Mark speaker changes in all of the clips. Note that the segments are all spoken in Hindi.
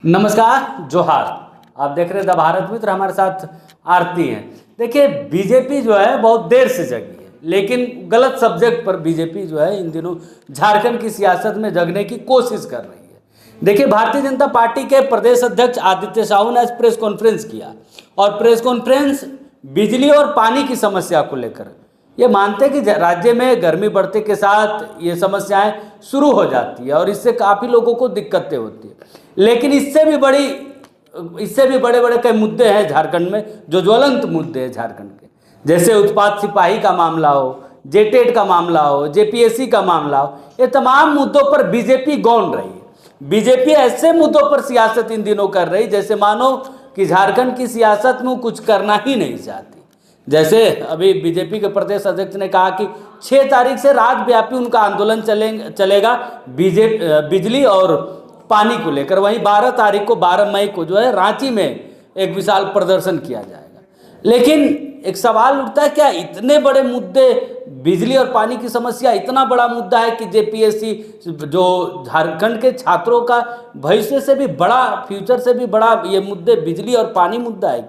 Speaker 1: नमस्कार, जोहार। आप देख रहे थे भारत मित्र, हमारे साथ आरती हैं। देखिए, बीजेपी जो है बहुत देर से जगी है, लेकिन गलत सब्जेक्ट पर बीजेपी जो है इन दिनों झारखंड की सियासत में जगने की कोशिश कर रही है। देखिए, भारतीय जनता पार्टी के प्रदेश अध्यक्ष आदित्य साहू ने आज प्रेस कॉन्फ्रेंस किया और प्रेस कॉन्फ्रेंस बिजली और पानी की समस्या को लेकर ये मानते हैं कि राज्य में गर्मी बढ़ने के साथ ये समस्याएं शुरू हो जाती है और इससे काफ़ी लोगों को दिक्कतें होती है। लेकिन इससे भी बड़े बड़े कई मुद्दे हैं झारखंड में, जो ज्वलंत मुद्दे हैं झारखंड के, जैसे उत्पाद सिपाही का मामला हो, जेटेट का मामला हो, जेपीएससी का मामला हो। ये तमाम मुद्दों पर बीजेपी गौन रही है। बीजेपी ऐसे मुद्दों पर सियासत इन दिनों कर रही जैसे मानो कि झारखंड की सियासत में कुछ करना ही नहीं चाहती। जैसे अभी बीजेपी के प्रदेश अध्यक्ष ने कहा कि 6 तारीख से राज्यव्यापी उनका आंदोलन चलेगा बिजली और पानी को लेकर। वहीं 12 तारीख को 12 मई को जो है रांची में एक विशाल प्रदर्शन किया जाएगा। लेकिन एक सवाल उठता है, क्या इतने बड़े मुद्दे, बिजली और पानी की समस्या इतना बड़ा मुद्दा है कि जेपीएससी जो झारखंड के छात्रों का भविष्य से भी बड़ा, फ्यूचर से भी बड़ा ये मुद्दे बिजली और पानी मुद्दा है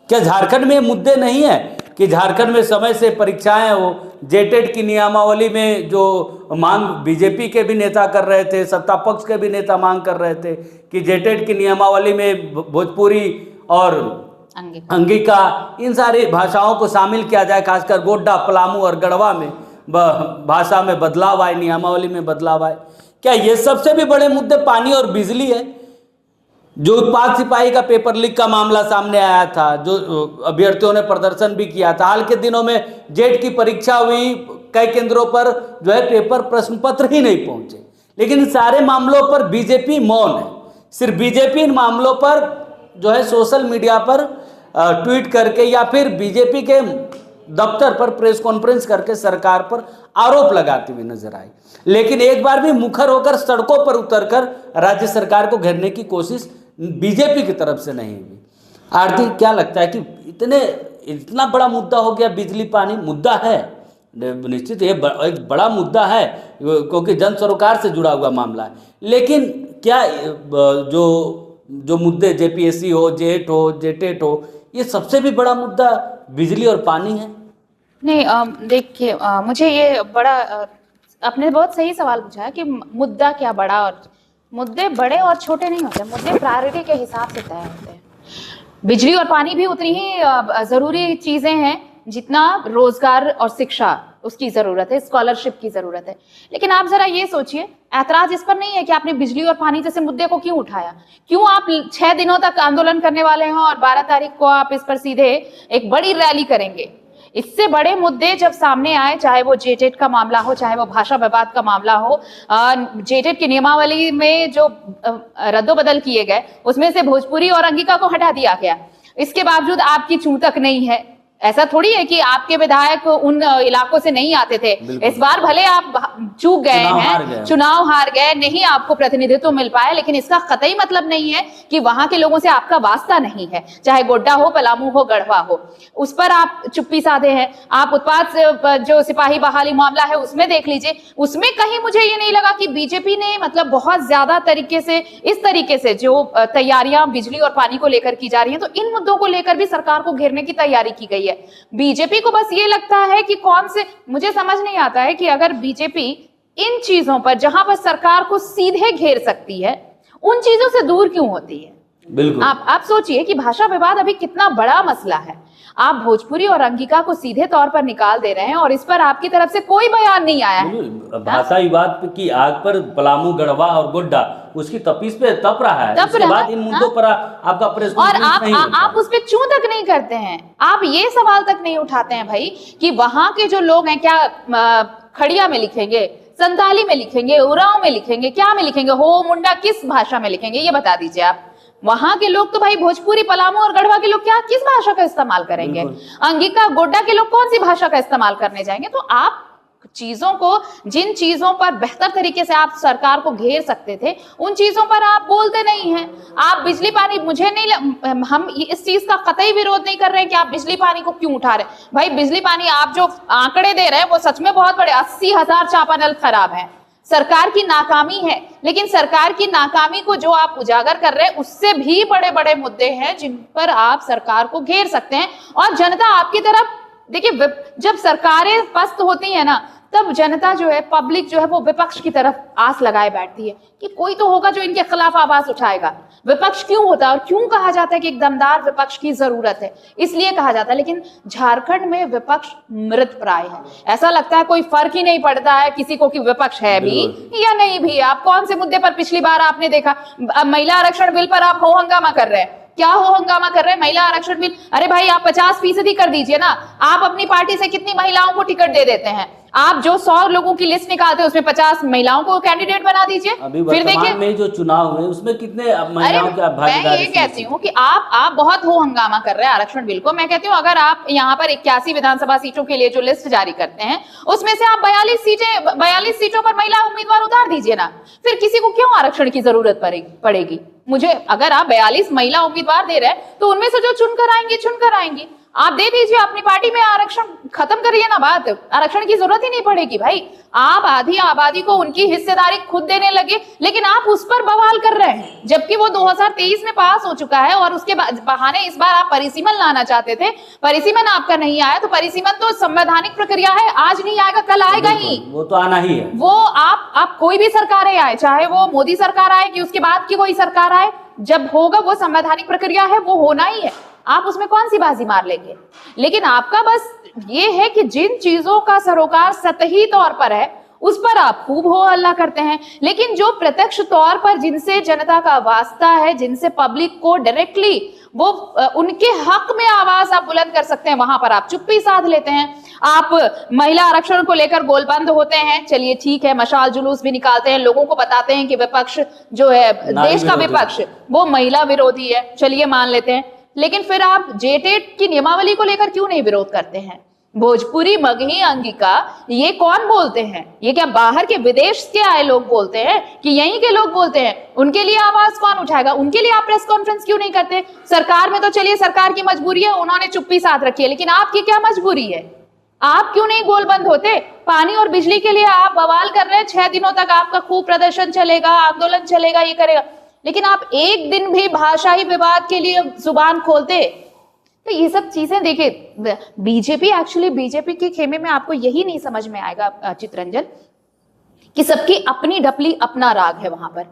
Speaker 1: क्या झारखंड में मुद्दे नहीं है कि झारखंड में समय से परीक्षाएं हो? जेटेट की नियमावली में जो मांग बीजेपी के भी नेता कर रहे थे, सत्ता पक्ष के भी नेता मांग कर रहे थे कि जेटेट की नियमावली में भोजपुरी और अंगिका, इन सारी भाषाओं को शामिल किया जाए, खासकर गोड्डा, पलामू और गढ़वा में भाषा में बदलाव आए, नियमावली में बदलाव आए। क्या ये सबसे भी बड़े मुद्दे पानी और बिजली है? जो उत्पाद सिपाही का पेपर लीक का मामला सामने आया था, जो अभ्यर्थियों ने प्रदर्शन भी किया था, हाल के दिनों में जेट की परीक्षा हुई, कई केंद्रों पर जो है पेपर प्रश्न पत्र ही नहीं पहुंचे। लेकिन इन सारे मामलों पर बीजेपी मौन है। सिर्फ बीजेपी इन मामलों पर जो है सोशल मीडिया पर ट्वीट करके या फिर बीजेपी के दफ्तर पर प्रेस कॉन्फ्रेंस करके सरकार पर आरोप लगाती हुई नजर आई। लेकिन एक बार भी मुखर होकर सड़कों पर उतरकर राज्य सरकार को घेरने की कोशिश बीजेपी की तरफ से नहीं हुई। आरती, क्या लगता है कि इतना बड़ा मुद्दा हो गया? बिजली पानी मुद्दा है, निश्चित ये एक बड़ा मुद्दा है क्योंकि जन सरोकार से जुड़ा हुआ मामला है। लेकिन क्या जो मुद्दे जेपीएससी हो, जेट हो, जेटेट हो, ये सबसे भी बड़ा मुद्दा बिजली और पानी है?
Speaker 2: नहीं, देखिए, मुझे ये बड़ा आपने बहुत सही सवाल पूछा है कि मुद्दा क्या बड़ा, और मुद्दे बड़े और छोटे नहीं होते, मुद्दे प्रायोरिटी के हिसाब से तय होते हैं। बिजली और पानी भी उतनी ही जरूरी चीजें हैं जितना रोजगार और शिक्षा उसकी जरूरत है, स्कॉलरशिप की जरूरत है। लेकिन आप जरा ये सोचिए, ऐतराज इस पर नहीं है कि आपने बिजली और पानी जैसे मुद्दे को क्यों उठाया, क्यों आप 6 दिनों तक आंदोलन करने वाले हैं और 12 तारीख को आप इस पर सीधे एक बड़ी रैली करेंगे। इससे बड़े मुद्दे जब सामने आए, चाहे वो जेटेट का मामला हो, चाहे वो भाषा विवाद का मामला हो, जेटेट की नियमावली में जो रद्दोबदल किए गए उसमें से भोजपुरी और अंगिका को हटा दिया गया, इसके बावजूद आपकी चूतक नहीं है। ऐसा थोड़ी है कि आपके विधायक उन इलाकों से नहीं आते थे। इस बार भले आप चूक गए हैं, चुनाव हार गए, नहीं आपको प्रतिनिधित्व मिल पाया, लेकिन इसका कतई मतलब नहीं है कि वहां के लोगों से आपका वास्ता नहीं है। चाहे गोड्डा हो, पलामू हो, गढ़वा हो, उस पर आप चुप्पी साधे हैं। आप उत्पाद जो सिपाही बहाली मामला है उसमें देख लीजिए, उसमें कहीं मुझे ये नहीं लगा कि बीजेपी ने मतलब बहुत ज्यादा इस तरीके से जो तैयारियां बिजली और पानी को लेकर की जा रही है, तो इन मुद्दों को लेकर भी सरकार को घेरने की तैयारी की गई है। बीजेपी को बस ये लगता है कि मुझे समझ नहीं आता है कि अगर बीजेपी इन चीजों पर, जहां पर सरकार को सीधे घेर सकती है, उन चीजों से दूर क्यों होती है। बिल्कुल, आप सोचिए कि भाषा विवाद अभी कितना बड़ा मसला है। आप भोजपुरी और अंगिका को सीधे तौर पर निकाल दे रहे हैं और इस पर आपकी तरफ से कोई बयान नहीं आया है।
Speaker 1: भाषा विवाद की आग पर पलामू, गढ़वा और गोड्डा उसकी तपिश पे तप रहा है। इसके बाद इन मुद्दों पर आपका प्रेस कॉन्फ्रेंस नहीं होता।
Speaker 2: आप उस पर क्यों तक नहीं करते हैं? आप ये सवाल तक नहीं उठाते हैं भाई कि वहां के जो लोग हैं, क्या खड़िया में लिखेंगे, संताली में लिखेंगे, उरांव में लिखेंगे, क्या में लिखेंगे, हो मुंडा किस भाषा में लिखेंगे, ये बता दीजिए आप। वहां के लोग तो भाई भोजपुरी, पलामू और गढ़वा के लोग किस भाषा का इस्तेमाल करेंगे? अंगिका, गोड्डा के लोग कौन सी भाषा का इस्तेमाल करने जाएंगे? तो आप चीजों को, जिन चीजों पर बेहतर तरीके से आप सरकार को घेर सकते थे, उन चीजों पर आप बोलते नहीं हैं। आप बिजली पानी, हम इस चीज का कतई विरोध नहीं कर रहे हैं कि आप बिजली पानी को क्यों उठा रहे हैं। भाई बिजली पानी आप जो आंकड़े दे रहे हैं वो सच में बहुत बड़े, 80,000 चापानल खराब है। सरकार की नाकामी है, लेकिन सरकार की नाकामी को जो आप उजागर कर रहे हैं उससे भी बड़े बड़े मुद्दे हैं जिन पर आप सरकार को घेर सकते हैं। और जनता आपकी तरफ, देखिए जब सरकारें पस्त होती है ना, तब जनता जो है, पब्लिक जो है, वो विपक्ष की तरफ आस लगाए बैठती है कि कोई तो होगा जो इनके खिलाफ आवाज उठाएगा। विपक्ष क्यों होता है और क्यों कहा जाता है कि एक दमदार विपक्ष की जरूरत है, इसलिए कहा जाता है। लेकिन झारखंड में विपक्ष मृत प्राय है, ऐसा लगता है कोई फर्क ही नहीं पड़ता है किसी को कि विपक्ष है भी या नहीं भी। आप कौन से मुद्दे पर पिछली बार आपने देखा, महिला आरक्षण बिल पर आप हो हंगामा कर रहे हैं, क्या हो हंगामा कर रहे हैं? महिला आरक्षण बिल, अरे भाई आप 50% कर दीजिए ना। आप अपनी पार्टी से कितनी महिलाओं को टिकट दे देते हैं? आप जो 100 लोगों की लिस्ट निकालते हैं उसमें 50 महिलाओं को कैंडिडेट बना दीजिए। फिर देखिए
Speaker 1: में जो चुनाव हुए उसमें कितने महिलाओं की भागीदारी।
Speaker 2: मैं ये कहती हूँ कि आप बहुत हो हंगामा कर रहे हैं आरक्षण बिल को। मैं कहती हूँ अगर आप यहाँ पर 81 विधानसभा सीटों के लिए जो लिस्ट जारी करते हैं उसमें से आप 42 सीटों पर महिला उम्मीदवार उतार दीजिए ना, फिर किसी को क्यों आरक्षण की जरूरत पड़ेगी? मुझे, अगर आप 42 महिला उम्मीदवार दे रहे हैं तो उनमें से जो चुनकर आएंगी आप दे दीजिए। अपनी पार्टी में आरक्षण खत्म करिए ना, बात आरक्षण की जरूरत ही नहीं पड़ेगी भाई। आप आधी आबादी को उनकी हिस्सेदारी खुद देने लगे, लेकिन आप उस पर बवाल कर रहे हैं, जबकि वो 2023 में पास हो चुका है और उसके बहाने इस बार आप परिसीमन लाना चाहते थे। परिसीमन आपका नहीं आया, तो परिसीमन तो संवैधानिक प्रक्रिया है, आज नहीं आएगा कल आएगा ही,
Speaker 1: वो तो आना ही है।
Speaker 2: वो आप कोई भी सरकार आए, चाहे वो मोदी सरकार आए कि उसके बाद की कोई सरकार आए, जब होगा वो संवैधानिक प्रक्रिया है, वो होना ही है। आप उसमें कौन सी बाजी मार लेंगे? लेकिन आपका बस ये है कि जिन चीजों का सरोकार सतही तौर पर है उस पर आप खूब हो हल्ला करते हैं, लेकिन जो प्रत्यक्ष तौर पर जिनसे जनता का वास्ता है, जिनसे पब्लिक को डायरेक्टली वो उनके हक में आवाज आप बुलंद कर सकते हैं, वहां पर आप चुप्पी साध लेते हैं। आप महिला आरक्षण को लेकर गोलबंद होते हैं, चलिए ठीक है, मशाल जुलूस भी निकालते हैं, लोगों को बताते हैं कि विपक्ष जो है, देश का विपक्ष, वो महिला विरोधी है, चलिए मान लेते हैं। लेकिन फिर आप जेटेट की नियमावली को लेकर क्यों नहीं विरोध करते हैं? भोजपुरी, मगही, अंगिका, ये कौन बोलते हैं? ये क्या बाहर के, विदेश के आए लोग बोलते हैं कि यहीं के लोग बोलते हैं? उनके लिए आवाज कौन उठाएगा? उनके लिए आप प्रेस कॉन्फ्रेंस क्यों नहीं करते? सरकार में तो चलिए सरकार की मजबूरी है, उन्होंने चुप्पी साध रखी है, लेकिन आपकी क्या मजबूरी है? आप क्यों नहीं गोलबंद होते? पानी और बिजली के लिए आप बवाल कर रहे हैं, 6 दिनों तक आपका खूब प्रदर्शन चलेगा, आंदोलन चलेगा, ये करेगा, लेकिन आप एक दिन भी भाषाई विवाद के लिए जुबान खोलते? तो ये सब चीजें देखिए, बीजेपी के खेमे में आपको यही नहीं समझ में आएगा चित्रंजन, कि सबकी अपनी ढपली अपना राग है। वहां पर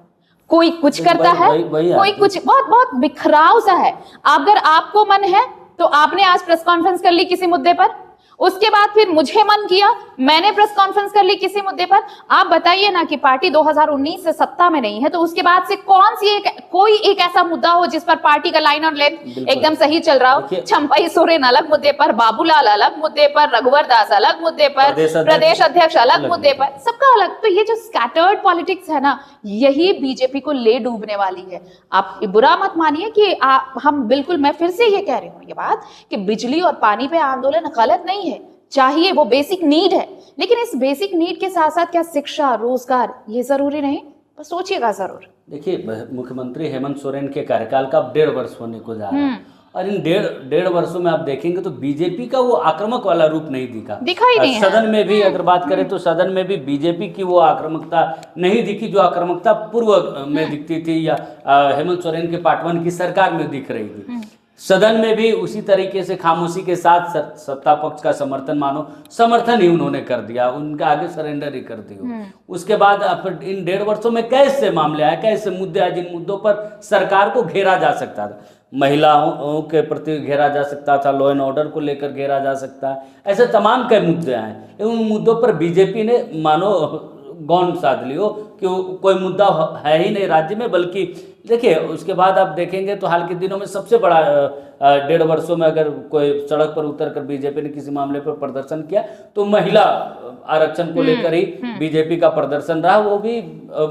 Speaker 2: कोई कुछ करता है, कोई कुछ, बहुत बहुत बिखराव सा है। अगर आपको मन है तो आपने आज प्रेस कॉन्फ्रेंस कर ली किसी मुद्दे पर, उसके बाद फिर मुझे मन किया, मैंने प्रेस कॉन्फ्रेंस कर ली किसी मुद्दे पर। आप बताइए ना कि पार्टी 2019 से सत्ता में नहीं है, तो उसके बाद से कौन सी कोई एक ऐसा मुद्दा हो जिस पर पार्टी का लाइन और लेंथ एकदम सही चल रहा हो? चंपई सोरेन अलग मुद्दे पर, बाबूलाल अलग मुद्दे पर, रघुवर दास अलग मुद्दे पर, प्रदेश अध्यक्ष अलग मुद्दे पर, सबका अलग। तो ये जो स्कैटर्ड पॉलिटिक्स है ना, यही बीजेपी को ले डूबने वाली है। आप बुरा मत मानिए कि हम बिल्कुल, मैं फिर से ये कह रही हूँ ये बात कि बिजली और पानी पे आंदोलन गलत नहीं है, चाहिए, वो बेसिक नीड है, लेकिन इस बेसिक नीड के साथ साथ क्या शिक्षा, रोजगार, ये जरूरी नहीं? बस सोचिएगा जरूर।
Speaker 1: देखिए, मुख्यमंत्री हेमंत सोरेन के कार्यकाल का अब 1.5 वर्ष होने को जा रहा है, और इन डेढ़ वर्षों में आप देखेंगे तो बीजेपी का वो आक्रामक वाला रूप नहीं दिखा ही नहीं। सदन में भी अगर बात करें तो सदन में भी बीजेपी की वो आक्रामकता नहीं दिखी जो आक्रामकता पूर्व में दिखती थी, या हेमंत सोरेन के पार्ट 1 की सरकार में दिख रही थी। सदन में भी उसी तरीके से खामोशी के साथ सत्ता पक्ष का समर्थन ही उन्होंने कर दिया, उनके आगे सरेंडर ही कर दिया। उसके बाद इन 1.5 वर्षों में कैसे मामले आए, कैसे मुद्दे आए जिन मुद्दों पर सरकार को घेरा जा सकता था? महिलाओं के प्रति घेरा जा सकता था, लॉ एंड ऑर्डर को लेकर घेरा जा सकता है, ऐसे तमाम कई मुद्दे आए। उन मुद्दों पर बीजेपी ने मानो गौन साध लियो कि कोई मुद्दा है ही नहीं राज्य में। बल्कि देखिए, उसके बाद आप देखेंगे तो हाल के दिनों में सबसे बड़ा 1.5 वर्षों में अगर कोई सड़क पर उतरकर बीजेपी ने किसी मामले पर प्रदर्शन किया तो महिला आरक्षण को लेकर ही बीजेपी का प्रदर्शन रहा, वो भी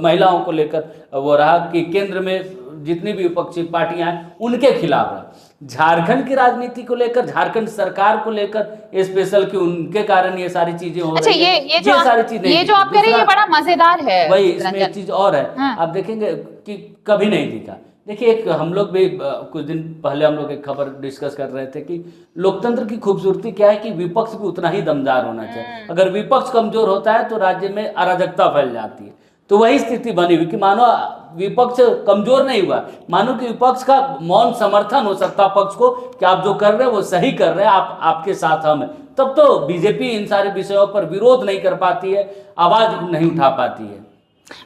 Speaker 1: महिलाओं को लेकर वो रहा कि केंद्र में जितनी भी विपक्षी पार्टियां हैं उनके खिलाफ रहा। झारखंड की राजनीति को लेकर, झारखंड सरकार को लेकर स्पेशल कि उनके कारण ये सारी चीजें हो रही है।
Speaker 2: ये जो आप कह रहे हैं ये बड़ा मजेदार है।
Speaker 1: वही इसमें एक चीज और है, आप देखेंगे कि कभी नहीं दिखा देखिए, एक हम लोग भी कुछ दिन पहले हम लोग एक खबर डिस्कस कर रहे थे कि लोकतंत्र की खूबसूरती क्या है कि विपक्ष भी उतना ही दमदार होना चाहिए। अगर विपक्ष कमजोर होता है तो राज्य में अराजकता फैल जाती है। तो वही स्थिति बनी हुई कि मानो विपक्ष कमजोर नहीं हुआ, मानो कि विपक्ष का मौन समर्थन हो सत्ता पक्ष को कि आप जो कर रहे हैं वो सही कर रहे हैं, आपके साथ हम हैं। तब तो बीजेपी इन सारे विषयों पर विरोध नहीं कर पाती है, आवाज नहीं उठा पाती है।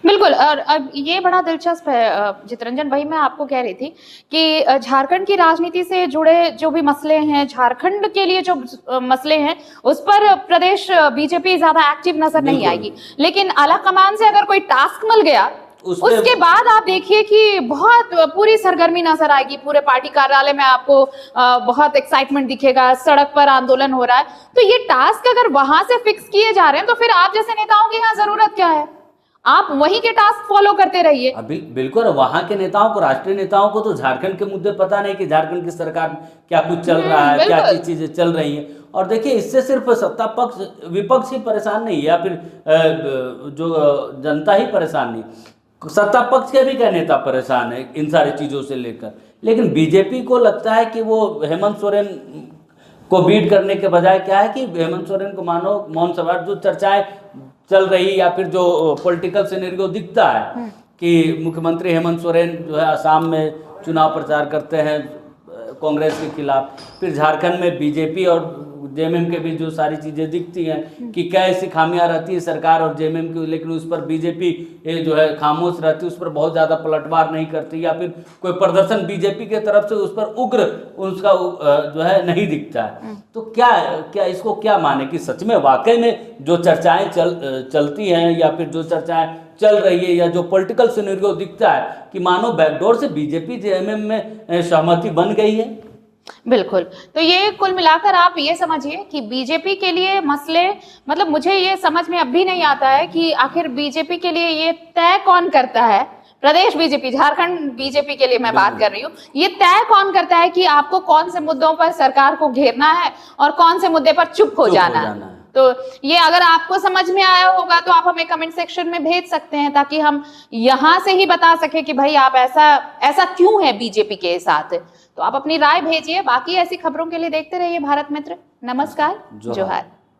Speaker 2: बिल्कुल। और अब ये बड़ा दिलचस्प है चितरंजन, वही मैं आपको कह रही थी कि झारखंड की राजनीति से जुड़े जो भी मसले हैं, झारखंड के लिए जो मसले हैं, उस पर प्रदेश बीजेपी ज्यादा एक्टिव नजर नहीं आएगी। लेकिन आला कमान से अगर कोई टास्क मिल गया उसके बाद आप देखिए कि बहुत पूरी सरगर्मी नजर आएगी। पूरे पार्टी कार्यालय में आपको बहुत एक्साइटमेंट दिखेगा, सड़क पर आंदोलन हो रहा है। तो ये टास्क अगर वहां से फिक्स किए जा रहे हैं तो फिर आप जैसे नेताओं की यहाँ जरूरत क्या है? आप वहीं के टास्क फॉलो करते रहिए।
Speaker 1: बिल्कुल, वहां के नेताओं को, राष्ट्रीय नेताओं को तो झारखंड के मुद्दे पता नहीं कि झारखंड की सरकार में क्या कुछ चल रहा है, क्या चीजें चल रही हैं। और देखिए, इससे सिर्फ सत्ता पक्ष, विपक्ष ही परेशान नहीं है या फिर जो जनता ही परेशान नहीं, सत्ता पक्ष के भी क्या नेता परेशान है इन सारी चीजों से लेकर। लेकिन बीजेपी को लगता है कि वो हेमंत सोरेन को बीट करने के बजाय क्या है कि हेमंत सोरेन को मानो मौन सवार, जो चर्चाएं चल रही या फिर जो पॉलिटिकल सिनेरियो दिखता है कि मुख्यमंत्री हेमंत सोरेन जो है असम में चुनाव प्रचार करते हैं कांग्रेस के खिलाफ, फिर झारखंड में बीजेपी और जेएमएम के बीच जो सारी चीज़ें दिखती हैं कि कैसी खामियां रहती है सरकार और जेएमएम की, लेकिन उस पर बीजेपी जो है खामोश रहती है, उस पर बहुत ज़्यादा पलटवार नहीं करती, या फिर कोई प्रदर्शन बीजेपी के तरफ से उस पर उग्र उसका जो है नहीं दिखता है। तो क्या इसको क्या माने कि सच में वाकई में जो चर्चाएं चलती हैं या फिर जो चर्चाएं चल रही है या जो पॉलिटिकल सिनेरियो दिखता है कि मानो बैकडोर से बीजेपी जेएमएम में सहमति बन गई है?
Speaker 2: बिल्कुल। तो ये कुल मिलाकर आप ये समझिए कि बीजेपी के लिए मसले, मतलब मुझे ये समझ में अब भी नहीं आता है कि आखिर बीजेपी के लिए ये तय कौन करता है, प्रदेश बीजेपी, झारखंड बीजेपी के लिए मैं बात कर रही हूँ, ये तय कौन करता है कि आपको कौन से मुद्दों पर सरकार को घेरना है और कौन से मुद्दे पर चुप हो जाना है। तो ये अगर आपको समझ में आया होगा तो आप हमें कमेंट सेक्शन में भेज सकते हैं, ताकि हम यहाँ से ही बता सके कि भाई आप ऐसा क्यों है बीजेपी के साथ। तो आप अपनी राय भेजिए। बाकी ऐसी खबरों के लिए देखते रहिए भारत मित्र। नमस्कार, जोहार।